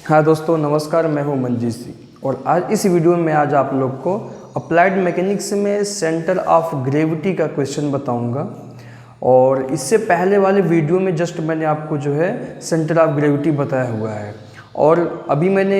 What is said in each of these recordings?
हाँ दोस्तों नमस्कार, मैं हूँ मंजीत सिंह और आज इस वीडियो में आज आप लोग को अप्लाइड मैकेनिक्स में सेंटर ऑफ ग्रेविटी का क्वेश्चन बताऊंगा। और इससे पहले वाले वीडियो में जस्ट मैंने आपको जो है सेंटर ऑफ ग्रेविटी बताया हुआ है और अभी मैंने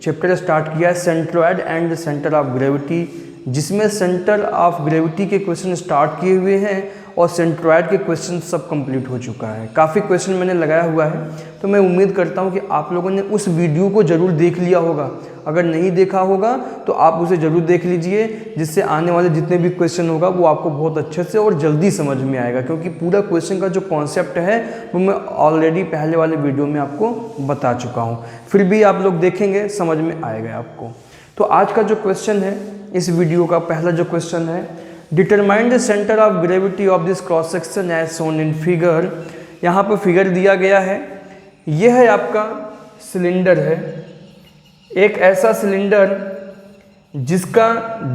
चैप्टर स्टार्ट किया है centroid and centre of gravity, जिसमें सेंटर ऑफ ग्रेविटी के क्वेश्चन स्टार्ट किए हुए हैं और सेंट्रोइड के क्वेश्चन सब कंप्लीट हो चुका है। काफ़ी क्वेश्चन मैंने लगाया हुआ है, तो मैं उम्मीद करता हूं कि आप लोगों ने उस वीडियो को ज़रूर देख लिया होगा। अगर नहीं देखा होगा तो आप उसे ज़रूर देख लीजिए, जिससे आने वाले जितने भी क्वेश्चन होगा वो आपको बहुत अच्छे से और जल्दी समझ में आएगा, क्योंकि पूरा क्वेश्चन का जो कॉन्सेप्ट है वो मैं ऑलरेडी पहले वाले वीडियो में आपको बता चुका हूँ। फिर भी आप लोग देखेंगे समझ में आएगा आपको। तो आज का जो क्वेश्चन है, इस वीडियो का पहला जो क्वेश्चन है, determine the centre of gravity of this cross section as shown in figure. यहाँ पर फिगर दिया गया है, यह है आपका सिलेंडर है, एक ऐसा सिलेंडर जिसका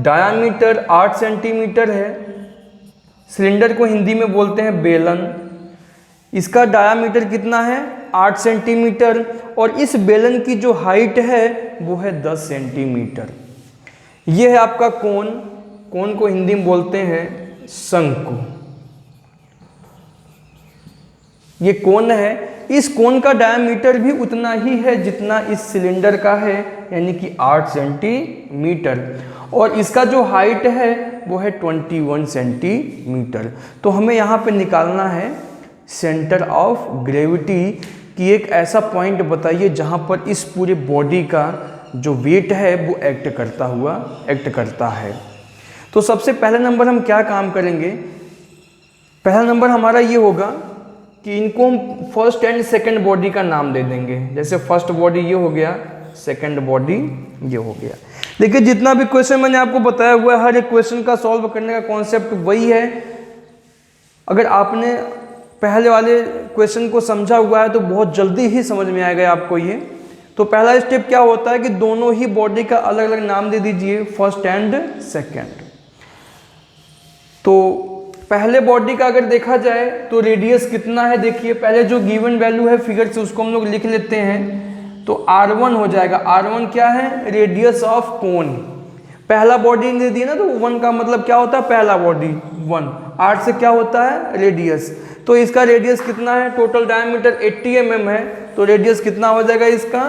डायामीटर 8 सेंटीमीटर है। सिलेंडर को हिंदी में बोलते हैं बेलन। इसका डायामीटर कितना है? 8 सेंटीमीटर। और इस बेलन की जो हाइट है वो है 10 सेंटीमीटर। यह है आपका कोन। कोन को हिंदी में बोलते हैं शंकु। ये कोन है, इस कोन का डायमीटर भी उतना ही है जितना इस सिलेंडर का है, यानी कि 8 सेंटीमीटर। और इसका जो हाइट है वो है 21 सेंटीमीटर। तो हमें यहाँ पे निकालना है सेंटर ऑफ ग्रेविटी की एक ऐसा पॉइंट बताइए जहाँ पर इस पूरे बॉडी का जो वेट है वो एक्ट करता है। तो सबसे पहला नंबर हम क्या काम करेंगे? पहला नंबर हमारा ये होगा कि इनको हम फर्स्ट एंड सेकंड बॉडी का नाम दे देंगे। जैसे फर्स्ट बॉडी ये हो गया, सेकंड बॉडी ये हो गया। देखिए जितना भी क्वेश्चन मैंने आपको बताया हुआ है, हर एक क्वेश्चन का सॉल्व करने का कॉन्सेप्ट वही है। अगर आपने पहले वाले क्वेश्चन को समझा हुआ है तो बहुत जल्दी ही समझ में आएगा आपको ये। तो पहला स्टेप क्या होता है कि दोनों ही बॉडी का अलग अलग नाम दे दीजिए, फर्स्ट एंड सेकेंड। तो पहले बॉडी का अगर देखा जाए तो रेडियस कितना है, देखिए पहले जो गिवन वैल्यू है फिगर से उसको हम लोग लिख लेते हैं। तो R1 हो जाएगा। R1 क्या है? Radius of cone. पहला बॉडी दे दिया ना, तो 1 का मतलब क्या होता है? पहला बॉडी 1। 8 से क्या होता है? रेडियस। तो इसका रेडियस कितना है? टोटल डायमीटर 80 mm है, तो रेडियस कितना हो जाएगा इसका?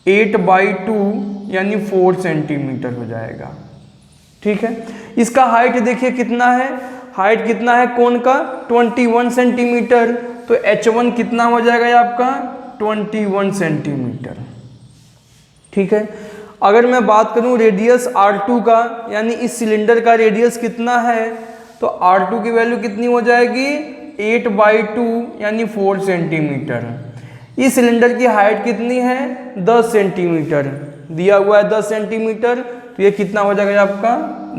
8/2 यानी 4 सेंटीमीटर हो जाएगा। ठीक है। इसका हाइट देखिए कितना है? हाइट कितना है कोन का? 21 सेंटीमीटर। तो H1 कितना हो जाएगा आपका? 21 सेंटीमीटर। ठीक है। अगर मैं बात करूं रेडियस R2 का, यानी इस सिलेंडर का रेडियस कितना है, तो R2 की वैल्यू कितनी हो जाएगी? 8/2 यानी 4 सेंटीमीटर। इस सिलेंडर की हाइट कितनी है? 10 सेंटीमीटर दिया हुआ है, 10 सेंटीमीटर। तो ये कितना हो जाएगा आपका?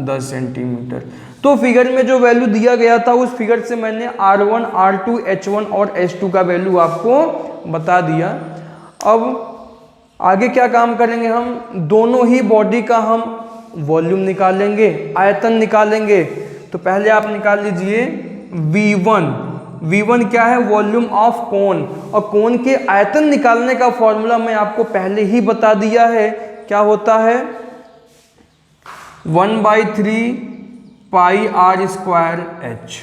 10 सेंटीमीटर। तो फिगर में जो वैल्यू दिया गया था उस फिगर से मैंने R1, R2, H1 और H2 का वैल्यू आपको बता दिया। अब आगे क्या काम करेंगे हम? दोनों ही बॉडी का हम वॉल्यूम निकालेंगे, आयतन निकालेंगे। तो पहले आप निकाल लीजिए V1। V1 क्या है? Volume of cone. और कोन के आयतन निकालने का फॉर्मूला मैं आपको पहले ही बता दिया है। क्या होता है? 1/3 πr²h।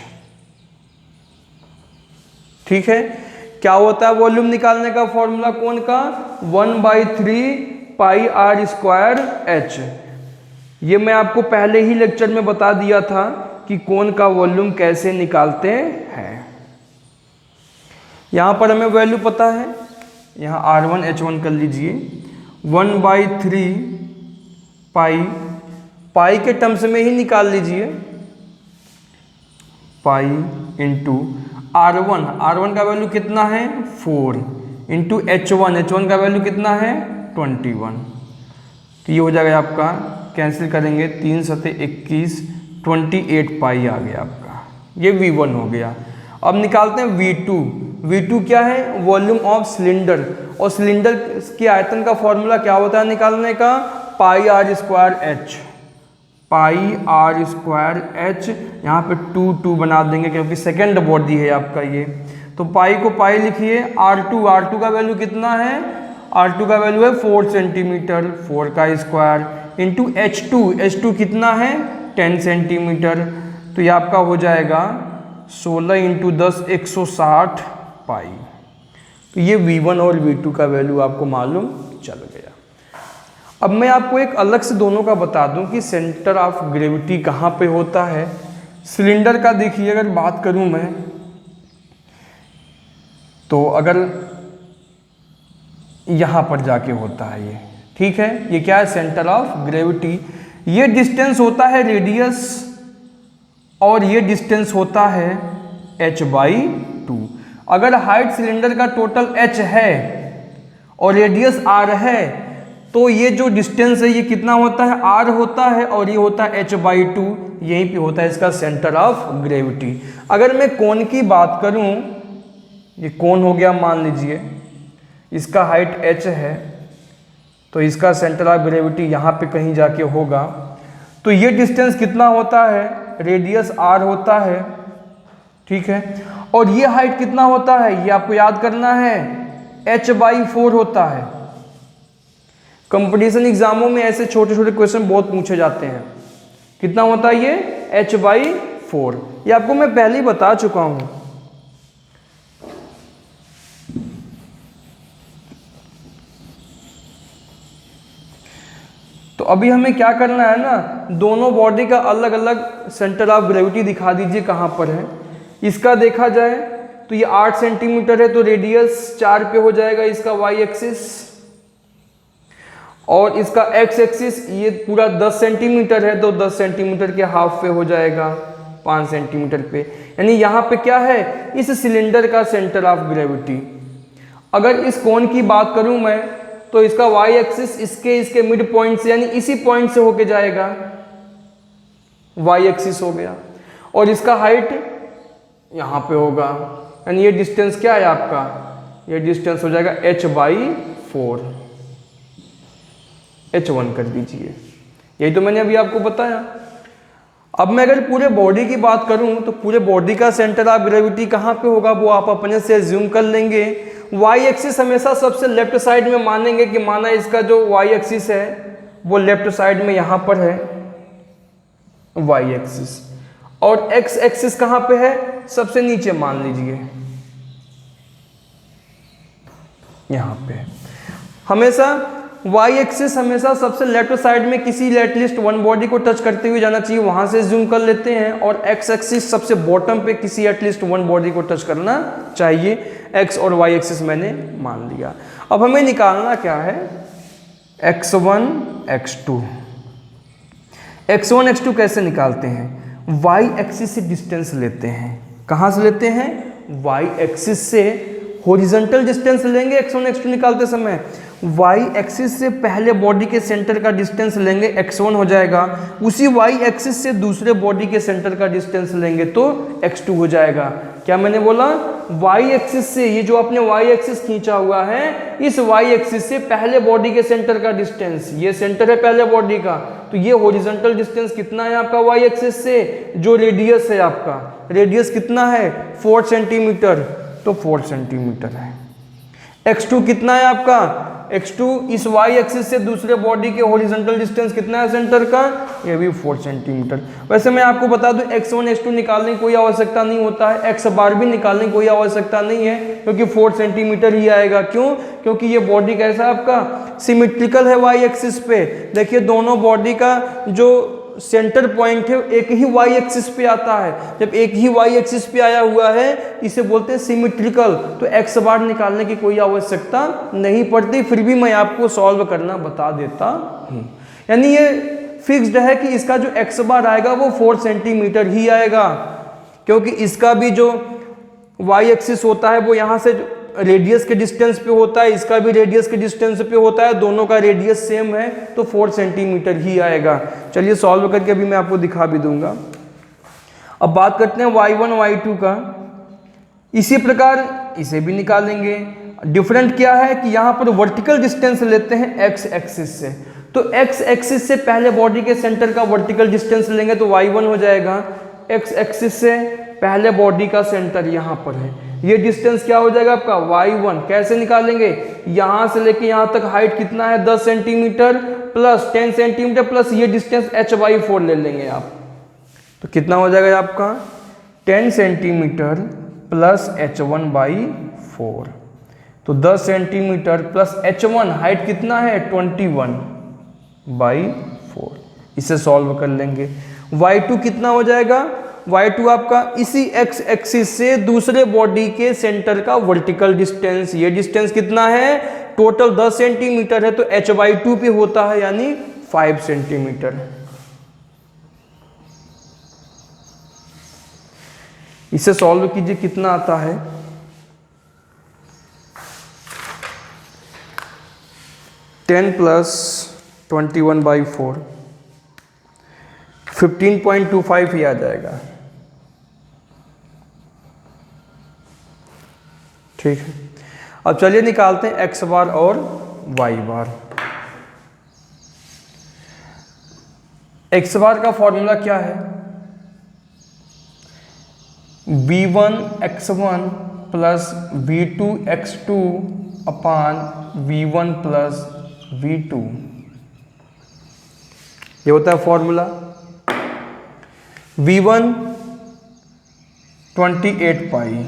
ठीक है। क्या होता है वॉल्यूम निकालने का फॉर्मूला कोन का? 1/3 πr²h। ये मैं आपको पहले ही लेक्चर में बता दिया था कि कोन का वॉल्यूम कैसे निकालते हैं। यहां पर हमें वैल्यू पता है, यहां R1 H1 कर लीजिए। 1/3 पाई के टर्म्स में ही निकाल लीजिए, पाई इंटू R1 का वैल्यू कितना है? 4 इंटू H1 का वैल्यू कितना है? 21। तो ये हो जाएगा आपका, कैंसिल करेंगे 3 × 21, 28 पाई आ गया आपका। ये V1 हो गया। अब निकालते हैं V2। V2 क्या है? Volume of cylinder. और सिलेंडर के आयतन का फॉर्मूला क्या होता है निकालने का? πr²h। πr²h। यहाँ पे 2 बना देंगे क्योंकि सेकेंड बॉडी है आपका ये। तो पाई को पाई लिखिए। R2 का वैल्यू कितना है? R2 का वैल्यू है 4 सेंटीमीटर, 4 का स्क्वायर इंटू H2 कितना है 10 सेंटीमीटर, तो ये आपका हो जाएगा 16 इंटू 10 160 पाई। तो ये V1 और V2 का वैल्यू आपको मालूम चल गया। अब मैं आपको एक अलग से दोनों का बता दूं कि सेंटर ऑफ ग्रेविटी कहाँ पे होता है। सिलेंडर का देखिए अगर बात करूं मैं, तो अगर यहाँ पर जाके होता है ये, ठीक है, ये क्या है सेंटर ऑफ ग्रेविटी। ये डिस्टेंस होता है रेडियस और ये डिस्टेंस होता है h/2। अगर हाइट सिलेंडर का टोटल h है और रेडियस r है तो ये जो डिस्टेंस है ये कितना होता है r होता है और ये होता है h/2, यहीं पे होता है इसका सेंटर ऑफ ग्रेविटी। अगर मैं कोण की बात करूं, ये कोण हो गया, मान लीजिए इसका हाइट h है तो इसका सेंटर ऑफ ग्रेविटी यहाँ पे कहीं जाके होगा, तो ये डिस्टेंस कितना होता है, रेडियस r होता है, ठीक है, और ये हाइट कितना होता है, ये आपको याद करना है h/4 होता है। कंपटीशन एग्जामों में ऐसे छोटे छोटे क्वेश्चन बहुत पूछे जाते हैं। कितना होता है ये h/4, ये आपको मैं पहले ही बता चुका हूं। तो अभी हमें क्या करना है ना, दोनों बॉडी का अलग अलग सेंटर ऑफ ग्रेविटी दिखा दीजिए कहाँ पर है। इसका देखा जाए तो ये 8 सेंटीमीटर है तो रेडियस 4 पे हो जाएगा इसका वाई एक्सिस, और इसका एक्स एक्सिस ये पूरा 10 सेंटीमीटर है तो 10 सेंटीमीटर के हाफ पे हो जाएगा 5 सेंटीमीटर पे। यानी यहाँ पे क्या है, इस सिलेंडर का सेंटर ऑफ ग्रेविटी। अगर इस कोण की बात करूं मैं तो इसका वाई एक्सिस इसके मिड पॉइंट से यानी इसी पॉइंट से होके जाएगा, वाई एक्सिस हो गया, और इसका हाइट यहाँ पे होगा, यानी ये डिस्टेंस क्या है आपका, ये डिस्टेंस हो जाएगा h/4, h1 कर दीजिए। यही तो मैंने अभी आपको बताया। अब मैं अगर पूरे बॉडी की बात करूं तो पूरे बॉडी का सेंटर ऑफ ग्रेविटी कहाँ पे होगा वो आप अपने से एज्यूम कर लेंगे। वाई एक्सिस हमेशा सबसे लेफ्ट साइड में मानेंगे कि माना इसका जो वाई एक्सिस है वो लेफ्ट साइड में यहाँ पर है वाई एक्सिस, और एक्स एक्सिस कहाँ पे है, सबसे नीचे मान लीजिए यहाँ पे। हमेशा वाई एक्सिस हमेशा सबसे लेफ्ट साइड में किसी एटलीस्ट वन बॉडी को टच करते हुए जाना चाहिए, वहां से जूम कर लेते हैं, और एक्स एक्सिस सबसे बॉटम पे किसी एटलीस्ट वन बॉडी को टच करना चाहिए। एक्स और वाई एक्सिस मैंने मान लिया। अब हमें निकालना क्या है, x1 x2। x1 x2 कैसे निकालते हैं, वाई एक्सिस से डिस्टेंस लेते हैं। कहाँ से लेते हैं, वाई एक्सिस से हॉरिजॉन्टल डिस्टेंस लेंगे x1 x2 निकालते समय। वाई एक्सिस से पहले बॉडी के सेंटर का डिस्टेंस लेंगे, x1 हो जाएगा। उसी वाई एक्सिस से दूसरे बॉडी के सेंटर का डिस्टेंस लेंगे तो x2 हो जाएगा। क्या मैंने बोला, वाई एक्सिस से, ये जो आपने वाई एक्सिस खींचा हुआ है, इस वाई एक्सिस से पहले बॉडी के सेंटर का डिस्टेंस, ये सेंटर है पहले बॉडी का, तो ये हॉरिजॉन्टल डिस्टेंस कितना है आपका वाई एक्सिस से, जो रेडियस है आपका, रेडियस कितना है 4 सेंटीमीटर, तो 4 सेंटीमीटर है। x2 कितना है आपका, x2 इस y एक्सिस से दूसरे बॉडी के हॉरिजॉन्टल डिस्टेंस कितना है सेंटर का, ये भी 4 सेंटीमीटर। वैसे मैं आपको बता दूं x1 x2 निकालने की कोई आवश्यकता नहीं होता है, x बार भी निकालने की कोई आवश्यकता नहीं है, क्योंकि 4 सेंटीमीटर ही आएगा। क्यों, क्योंकि ये बॉडी कैसा है आपका, सिमेट्रिकल है y एक्सिस पे। देखिए दोनों बॉडी का जो सेंटर पॉइंट है एक ही y एक्सिस पे आता है। जब एक ही y एक्सिस पे आया हुआ है इसे बोलते हैं सिमेट्रिकल, तो x बार निकालने की कोई आवश्यकता नहीं पड़ती, फिर भी मैं आपको सॉल्व करना बता देता हूँ। यानी ये फिक्स्ड है कि इसका जो x बार आएगा वो 4 सेंटीमीटर ही आएगा, क्योंकि इसका भी जो y एक्सिस होता है वो यहाँ से रेडियस के डिस्टेंस पे होता है, इसका भी रेडियस के डिस्टेंस पे होता है, दोनों का रेडियस सेम है, तो 4 सेंटीमीटर ही आएगा। चलिए सॉल्व करके अभी मैं आपको दिखा भी दूंगा। अब बात करते हैं y1 y2 का। इसी प्रकार इसे भी निकालेंगे। डिफरेंट क्या है कि यहाँ पर वर्टिकल डिस्टेंस लेते हैं x एक्सिस से, तो x एक्सिस से पहले बॉडी के सेंटर का वर्टिकल डिस्टेंस लेंगे तो y1 हो जाएगा। x एक्सिस से पहले बॉडी का सेंटर यहाँ पर है, ये डिस्टेंस क्या हो जाएगा आपका y1। कैसे निकालेंगे, यहां से लेके यहां तक हाइट कितना है 10 सेंटीमीटर प्लस 10 सेंटीमीटर प्लस ये डिस्टेंस h/4 ले लेंगे आप, तो कितना हो जाएगा आपका 10 सेंटीमीटर प्लस h1/4। तो 10 सेंटीमीटर प्लस h1 हाइट कितना है 21/4। इसे सॉल्व कर लेंगे। y2 कितना हो जाएगा, y2 आपका इसी x एक्सिस से दूसरे बॉडी के सेंटर का वर्टिकल डिस्टेंस, ये डिस्टेंस कितना है टोटल 10 सेंटीमीटर है तो h/2 पे होता है यानी 5 सेंटीमीटर। इसे सॉल्व कीजिए, कितना आता है 10 प्लस 21/4 15.25 ही आ जाएगा। ठीक है, अब चलिए निकालते हैं x बार और y बार। x बार का फॉर्मूला क्या है, v1x1 प्लस v2x2 अपान v1 प्लस v2, ये होता है formula. v1 28 pi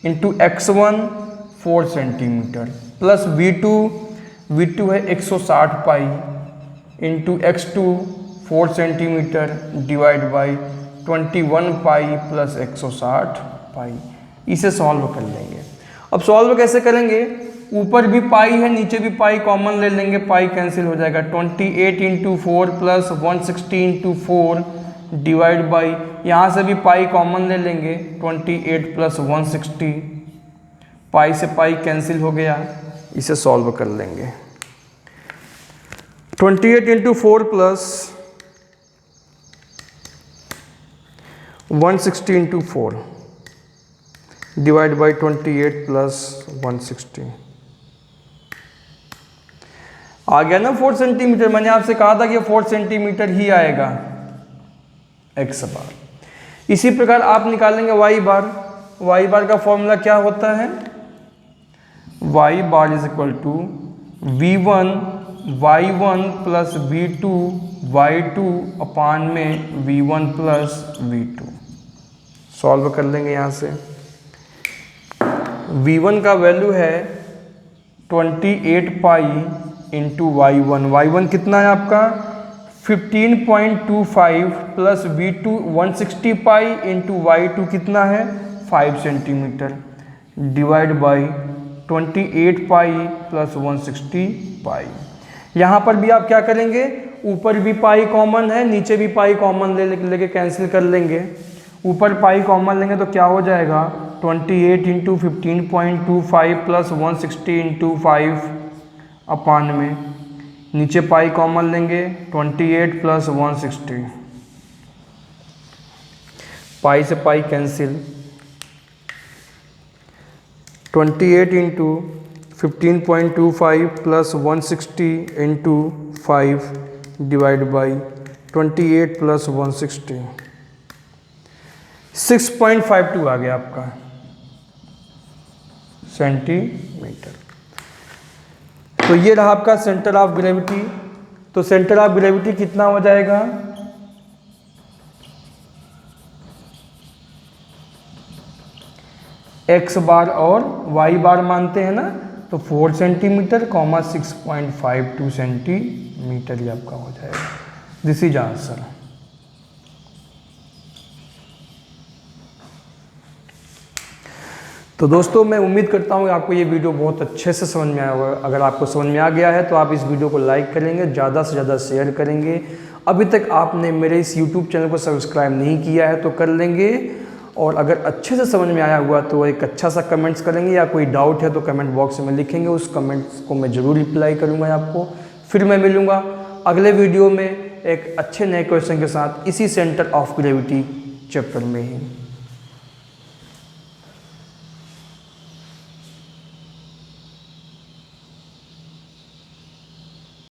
into x1 4 centimetre plus v2 है 160 pi into x2 4 centimetre divide by 21 pi plus 160 पाई। इसे सॉल्व कर लेंगे। अब सॉल्व कैसे करेंगे, ऊपर भी पाई है नीचे भी पाई कॉमन ले लेंगे, पाई कैंसिल हो जाएगा। 28 into 4 plus 160 into 4 divide by, यहाँ से भी पाई कॉमन ले लेंगे 28 प्लस 160, पाई से पाई कैंसिल हो गया। इसे सॉल्व कर लेंगे। 28 into 4 plus 160 into 4 divide by 28 plus 160 आ गया ना 4 सेंटीमीटर। मैंने आपसे कहा था कि 4 सेंटीमीटर ही आएगा x बार। इसी प्रकार आप निकालेंगे y बार। y बार का फॉर्मूला क्या होता है, y bar is equal to v1 y1 plus v2 y2 upon में v1 प्लस v2। सॉल्व कर लेंगे यहाँ से। v1 का वैल्यू है 28 पाई इंटू y1 कितना है आपका 15.25 plus v2 160 pi into y2 कितना है 5 centimetre divide by 28 pi plus 160 पाई। यहाँ पर भी आप क्या करेंगे, ऊपर भी पाई कॉमन है नीचे भी पाई कॉमन लेके कैंसिल कर लेंगे। ऊपर पाई कॉमन लेंगे तो क्या हो जाएगा 28 इंटू 15.25 प्लस 160 इंटू 5 अपान में, नीचे पाई कॉमन लेंगे 28 प्लस 160, पाई से pi cancel. 28 into 15.25 plus 160 into 5 divide by 28 plus 160 6.52 आ गया आपका सेंटीमीटर। तो ये रहा आपका सेंटर ऑफ ग्रेविटी। तो सेंटर ऑफ ग्रेविटी कितना हो जाएगा, x बार और y बार मानते हैं ना, तो 4 सेंटीमीटर 6.52 सेंटीमीटर ये आपका हो जाएगा। This is answer. तो दोस्तों मैं उम्मीद करता हूँ कि आपको ये वीडियो बहुत अच्छे से समझ में आया होगा। अगर आपको समझ में आ गया है तो आप इस वीडियो को लाइक करेंगे, ज़्यादा से ज़्यादा शेयर करेंगे। अभी तक आपने मेरे इस YouTube चैनल को सब्सक्राइब नहीं किया है तो कर लेंगे, और अगर अच्छे से समझ में आया हुआ तो एक अच्छा सा कमेंट्स करेंगे, या कोई डाउट है तो कमेंट बॉक्स में लिखेंगे, उस कमेंट्स को मैं ज़रूर रिप्लाई करूँगा आपको। फिर मैं मिलूँगा अगले वीडियो में एक अच्छे नए क्वेश्चन के साथ इसी सेंटर ऑफ ग्रेविटी चैप्टर में ही।